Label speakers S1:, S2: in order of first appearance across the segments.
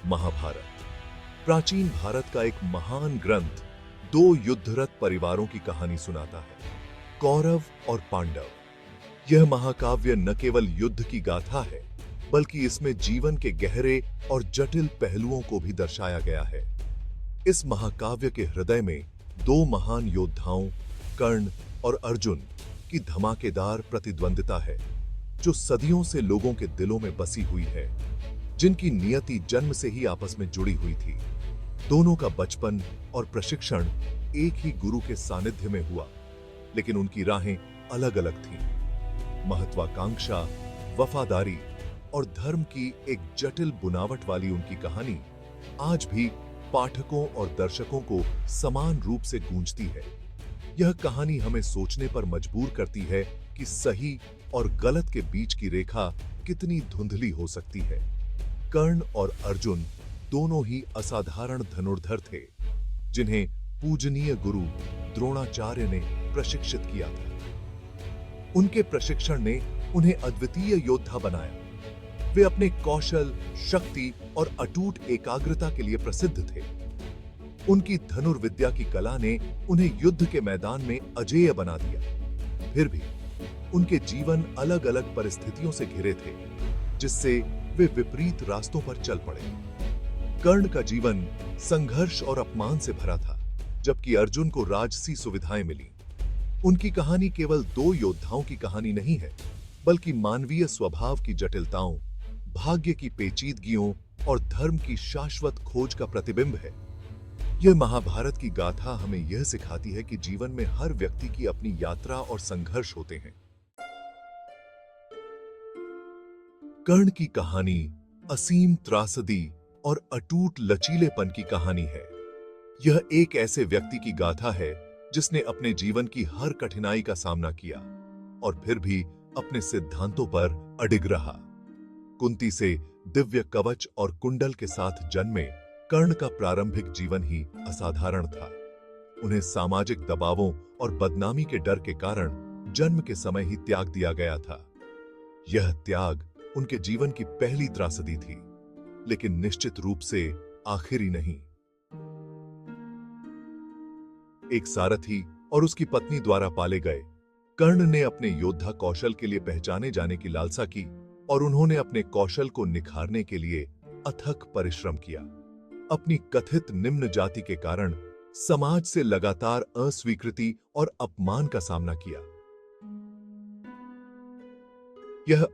S1: महाभारत प्राचीन भारत का एक महान ग्रंथ दो युद्धरत परिवारों की कहानी सुनाता है, कौरव और पांडव। यह महाकाव्य न केवल युद्ध की गाथा है, बल्कि इसमें जीवन के गहरे और जटिल पहलुओं को भी दर्शाया गया है। इस महाकाव्य के हृदय में दो महान योद्धाओं कर्ण और अर्जुन की धमाकेदार प्रतिद्वंदिता है, जो सदियों से लोगों के दिलों में बसी हुई है, जिनकी नियति जन्म से ही आपस में जुड़ी हुई थी। दोनों का बचपन और प्रशिक्षण एक ही गुरु के सानिध्य में हुआ, लेकिन उनकी राहें अलग अलग थीं। महत्वाकांक्षा, वफादारी और धर्म की एक जटिल बुनावट वाली उनकी कहानी आज भी पाठकों और दर्शकों को समान रूप से गूंजती है। यह कहानी हमें सोचने पर मजबूर करती है कि सही और गलत के बीच की रेखा कितनी धुंधली हो सकती है। कर्ण और अर्जुन दोनों ही असाधारण धनुर्धर थे, जिन्हें पूजनीय गुरु द्रोणाचार्य ने प्रशिक्षित किया था। उनके प्रशिक्षण ने उन्हें अद्वितीय योद्धा बनाया। वे अपने कौशल, शक्ति और अटूट एकाग्रता के लिए प्रसिद्ध थे। उनकी धनुर्विद्या की कला ने उन्हें युद्ध के मैदान में अजेय बना दिया। फिर भी उनके जीवन अलग अलग परिस्थितियों से घिरे थे, जिससे वे विपरीत रास्तों पर चल पड़े। कर्ण का जीवन संघर्ष और अपमान से भरा था, जबकि अर्जुन को राजसी सुविधाएं मिली। उनकी कहानी केवल दो योद्धाओं की कहानी नहीं है, बल्कि मानवीय स्वभाव की जटिलताओं, भाग्य की पेचीदगियों और धर्म की शाश्वत खोज का प्रतिबिंब है। यह महाभारत की गाथा हमें यह सिखाती है कि जीवन में हर व्यक्ति की अपनी यात्रा और संघर्ष होते हैं। कर्ण की कहानी असीम त्रासदी और अटूट लचीलेपन की कहानी है। यह एक ऐसे व्यक्ति की गाथा है जिसने अपने जीवन की हर कठिनाई का सामना किया और फिर भी अपने सिद्धांतों पर अडिग रहा। कुंती से दिव्य कवच और कुंडल के साथ जन्मे कर्ण का प्रारंभिक जीवन ही असाधारण था। उन्हें सामाजिक दबावों और बदनामी के डर के कारण जन्म के समय ही त्याग दिया गया था। यह त्याग उनके जीवन की पहली त्रासदी थी, लेकिन निश्चित रूप से आखिरी नहीं। एक सारथी और उसकी पत्नी द्वारा पाले गए कर्ण ने अपने योद्धा कौशल के लिए पहचाने जाने की लालसा की और उन्होंने अपने कौशल को निखारने के लिए अथक परिश्रम किया। अपनी कथित निम्न जाति के कारण समाज से लगातार अस्वीकृति और अपमान का सामना किया। यह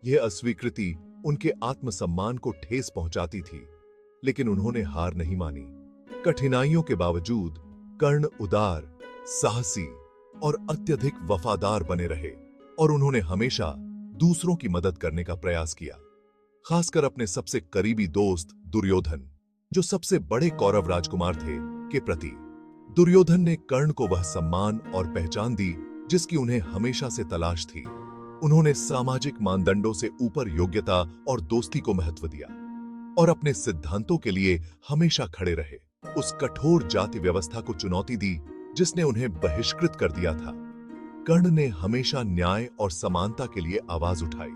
S1: यह अस्वीकृति उनके आत्मसम्मान को ठेस पहुंचाती थी, लेकिन उन्होंने हार नहीं मानी। कठिनाइयों के बावजूद कर्ण उदार, साहसी और अत्यधिक वफादार बने रहे और उन्होंने हमेशा दूसरों की मदद करने का प्रयास किया, खासकर अपने सबसे करीबी दोस्त दुर्योधन, जो सबसे बड़े कौरव राजकुमार थे, के प्रति। दुर्योधन ने कर्ण को वह सम्मान और पहचान दी जिसकी उन्हें हमेशा से तलाश थी। उन्होंने सामाजिक मानदंडों से ऊपर योग्यता और दोस्ती को महत्व दिया और अपने सिद्धांतों के लिए हमेशा खड़े रहे। उस कठोर जाति व्यवस्था को चुनौती दी जिसने उन्हें बहिष्कृत कर दिया था। कर्ण ने हमेशा न्याय और समानता के लिए आवाज उठाई।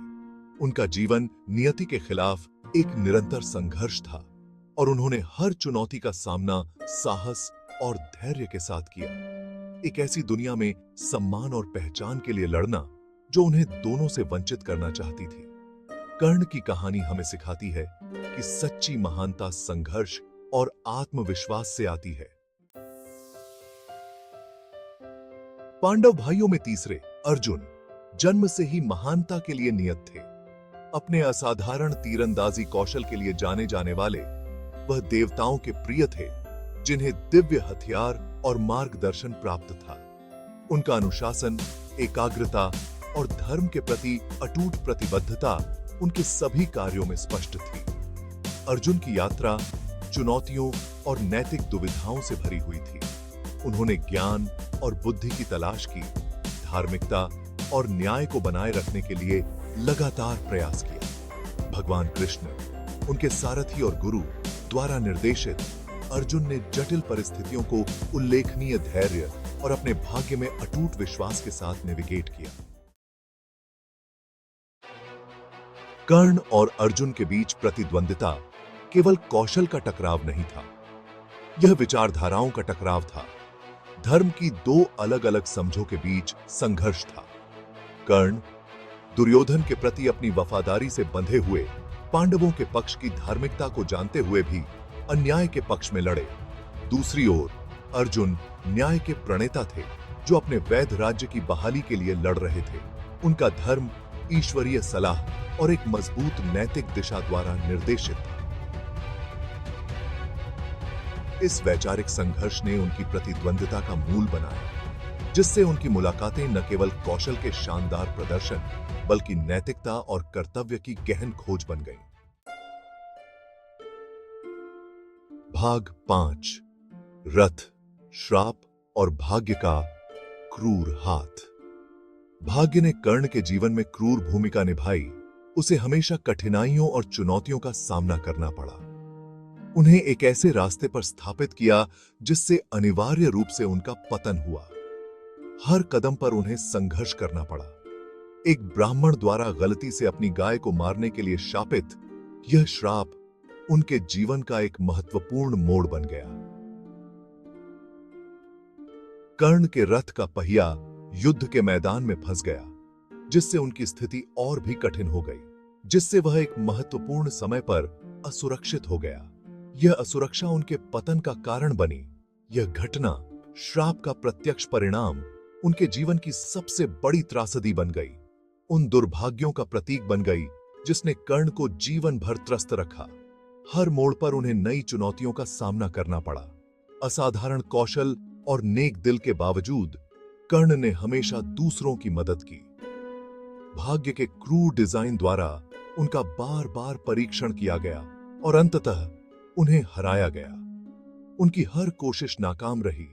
S1: उनका जीवन नियति के खिलाफ एक निरंतर संघर्ष था और उन्होंने हर चुनौती का सामना साहस और धैर्य के साथ किया। एक ऐसी दुनिया में सम्मान और पहचान के लिए लड़ना जो उन्हें दोनों से वंचित करना चाहती थी। कर्ण की कहानी हमें सिखाती है कि सच्ची महानता संघर्ष और आत्मविश्वास से आती है। पांडव भाइयों में तीसरे अर्जुन जन्म से ही महानता के लिए नियत थे। अपने असाधारण तीरंदाजी कौशल के लिए जाने जाने वाले वह देवताओं के प्रिय थे, जिन्हें दिव्य हथियार और मार्गदर्शन प्राप्त था। उनका अनुशासन, एकाग्रता और धर्म के प्रति अटूट प्रतिबद्धता उनके सभी कार्यों में स्पष्ट थी। अर्जुन की यात्रा चुनौतियों और नैतिक दुविधाओं से भरी हुई थी। उन्होंने ज्ञान और बुद्धि की तलाश की, धार्मिकता और न्याय को बनाए रखने के लिए लगातार प्रयास किया। भगवान कृष्ण, उनके सारथी और गुरु द्वारा निर्देशित, अर्जुन ने जटिल परिस्थितियों को उल्लेखनीय धैर्य और अपने भाग्य में अटूट विश्वास के साथ नेविगेट किया। कर्ण और अर्जुन के बीच प्रतिद्वंदिता केवल कौशल का टकराव नहीं था, यह विचारधाराओं का टकराव था। धर्म की दो अलग अलग समझों के बीच संघर्ष था। कर्ण दुर्योधन के प्रति अपनी वफादारी से बंधे हुए पांडवों के पक्ष की धार्मिकता को जानते हुए भी अन्याय के पक्ष में लड़े। दूसरी ओर अर्जुन न्याय के प्रणेता थे, जो अपने वैध राज्य की बहाली के लिए लड़ रहे थे। उनका धर्म ईश्वरीय सलाह और एक मजबूत नैतिक दिशा द्वारा निर्देशित था। इस वैचारिक संघर्ष ने उनकी प्रतिद्वंदिता का मूल बनाया, जिससे उनकी मुलाकातें न केवल कौशल के शानदार प्रदर्शन बल्कि नैतिकता और कर्तव्य की गहन खोज बन गईं। भाग 5 रथ, श्राप और भाग्य का क्रूर हाथ। भाग्य ने कर्ण के जीवन में क्रूर भूमिका निभाई। उसे हमेशा कठिनाइयों और चुनौतियों का सामना करना पड़ा। उन्हें एक ऐसे रास्ते पर स्थापित किया जिससे अनिवार्य रूप से उनका पतन हुआ। हर कदम पर उन्हें संघर्ष करना पड़ा। एक ब्राह्मण द्वारा गलती से अपनी गाय को मारने के लिए शापित यह श्राप उनके जीवन का एक महत्वपूर्ण मोड़ बन गया। कर्ण के रथ का पहिया युद्ध के मैदान में फंस गया, जिससे उनकी स्थिति और भी कठिन हो गई, जिससे वह एक महत्वपूर्ण समय पर असुरक्षित हो गया। यह असुरक्षा उनके पतन का कारण बनी। यह घटना श्राप का प्रत्यक्ष परिणाम उनके जीवन की सबसे बड़ी त्रासदी बन गई, उन दुर्भाग्यों का प्रतीक बन गई जिसने कर्ण को जीवन भर त्रस्त रखा। हर मोड़ पर उन्हें नई चुनौतियों का सामना करना पड़ा। असाधारण कौशल और नेक दिल के बावजूद कर्ण ने हमेशा दूसरों की मदद की। भाग्य के क्रूर डिजाइन द्वारा उनका बार बार परीक्षण किया गया और अंततः उन्हें हराया गया। उनकी हर कोशिश नाकाम रही।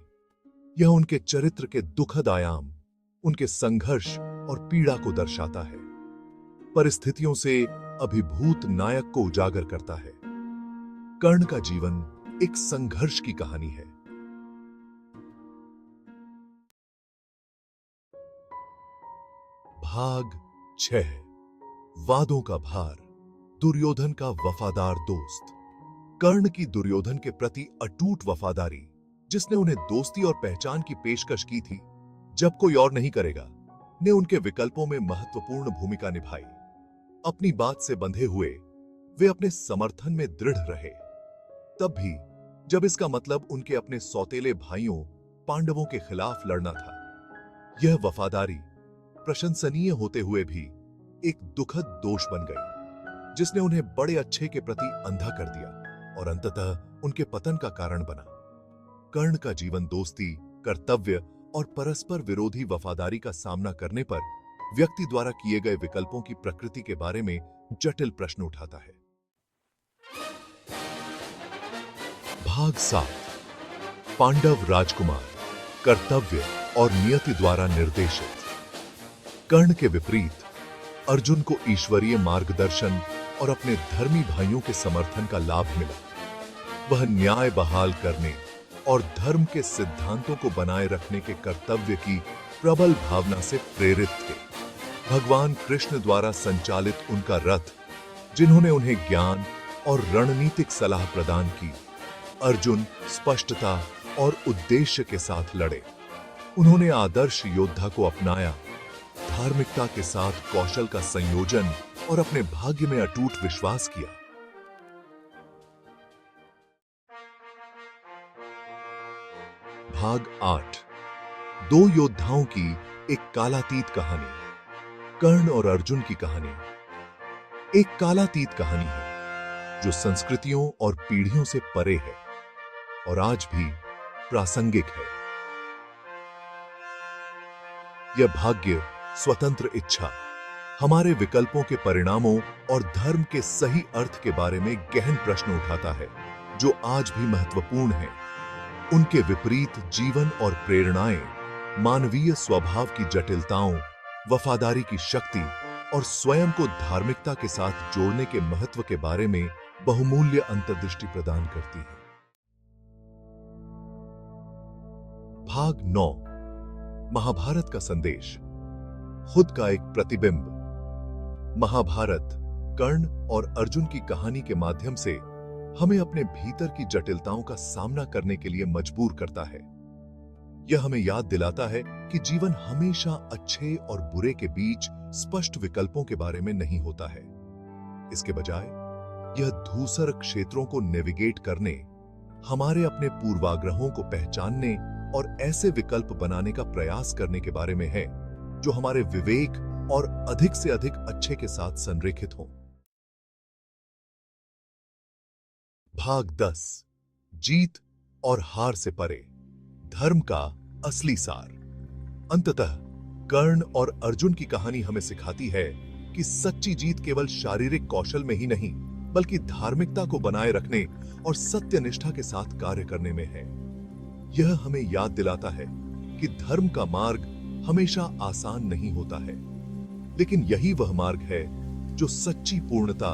S1: यह उनके चरित्र के दुखद आयाम, उनके संघर्ष और पीड़ा को दर्शाता है, परिस्थितियों से अभिभूत नायक को उजागर करता है। कर्ण का जीवन एक संघर्ष की कहानी है। भाग 6 वादों का भार, दुर्योधन का वफादार दोस्त। कर्ण की दुर्योधन के प्रति अटूट वफादारी, जिसने उन्हें दोस्ती और पहचान की पेशकश की थी जब कोई और नहीं करेगा, ने उनके विकल्पों में महत्वपूर्ण भूमिका निभाई। अपनी बात से बंधे हुए वे अपने समर्थन में दृढ़ रहे, तब भी जब इसका मतलब उनके अपने सौतेले भाइयों पांडवों के खिलाफ लड़ना था। यह वफादारी प्रशंसनीय होते हुए भी एक दुखद दोष बन गई, जिसने उन्हें बड़े अच्छे के प्रति अंधा कर दिया और अंततः उनके पतन का कारण बना। कर्ण का जीवन दोस्ती, कर्तव्य और परस्पर विरोधी वफादारी का सामना करने पर व्यक्ति द्वारा किए गए विकल्पों की प्रकृति के बारे में जटिल प्रश्न उठाता है। भाग 7 पांडव राजकुमार, कर्तव्य और नियति द्वारा निर्देशित। कर्ण के विपरीत अर्जुन को ईश्वरीय मार्गदर्शन और अपने धर्मी भाइयों के समर्थन का लाभ मिला। वह न्याय बहाल करने और धर्म के सिद्धांतों को बनाए रखने के कर्तव्य की प्रबल भावना से प्रेरित थे। भगवान कृष्ण द्वारा संचालित उनका रथ, जिन्होंने उन्हें ज्ञान और रणनीतिक सलाह प्रदान की, अर्जुन स्पष्टता और उद्देश्य के साथ लड़े। उन्होंने आदर्श योद्धा को अपनाया, धार्मिकता के साथ कौशल का संयोजन और अपने भाग्य में अटूट विश्वास किया। भाग 8 दो योद्धाओं की एक कालातीत कहानी। कर्ण और अर्जुन की कहानी एक कालातीत कहानी है, जो संस्कृतियों और पीढ़ियों से परे है और आज भी प्रासंगिक है। यह भाग्य, स्वतंत्र इच्छा, हमारे विकल्पों के परिणामों और धर्म के सही अर्थ के बारे में गहन प्रश्न उठाता है, जो आज भी महत्वपूर्ण है। उनके विपरीत जीवन और प्रेरणाएं मानवीय स्वभाव की जटिलताओं, वफादारी की शक्ति और स्वयं को धार्मिकता के साथ जोड़ने के महत्व के बारे में बहुमूल्य अंतर्दृष्टि प्रदान करती है। भाग 9 महाभारत का संदेश, खुद का एक प्रतिबिंब। महाभारत कर्ण और अर्जुन की कहानी के माध्यम से हमें अपने भीतर की जटिलताओं का सामना करने के लिए मजबूर करता है। यह हमें याद दिलाता है कि जीवन हमेशा अच्छे और बुरे के बीच स्पष्ट विकल्पों के बारे में नहीं होता है। इसके बजाय यह धूसर क्षेत्रों को नेविगेट करने, हमारे अपने पूर्वाग्रहों को पहचानने और ऐसे विकल्प बनाने का प्रयास करने के बारे में है जो हमारे विवेक और अधिक से अधिक अच्छे के साथ संरेखित हों। भाग 10। जीत और हार से परे, धर्म का असली सार। अंततः कर्ण और अर्जुन की कहानी हमें सिखाती है कि सच्ची जीत केवल शारीरिक कौशल में ही नहीं, बल्कि धार्मिकता को बनाए रखने और सत्यनिष्ठा के साथ कार्य करने में है। यह हमें याद दिलाता है कि धर्म का मार्ग हमेशा आसान नहीं होता है, लेकिन यही वह मार्ग है जो सच्ची पूर्णता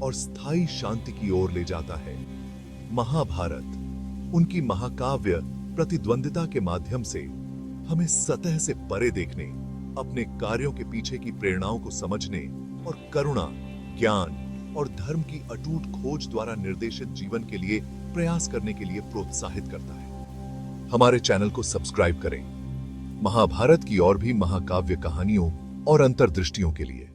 S1: और स्थायी शांति की ओर ले जाता है। महाभारत, उनकी महाकाव्य प्रतिद्वंदिता के माध्यम से हमें सतह से परे देखने, अपने कार्यों के पीछे की प्रेरणाओं को समझने और करुणा, ज्ञान और धर्म की अटूट खोज द्वारा निर्देशित जीवन के लिए प्रयास करने के लिए प्रोत्साहित करता है। हमारे चैनल को सब्सक्राइब करें महाभारत की और भी महाकाव्य कहानियों और अंतर्दृष्टियों के लिए।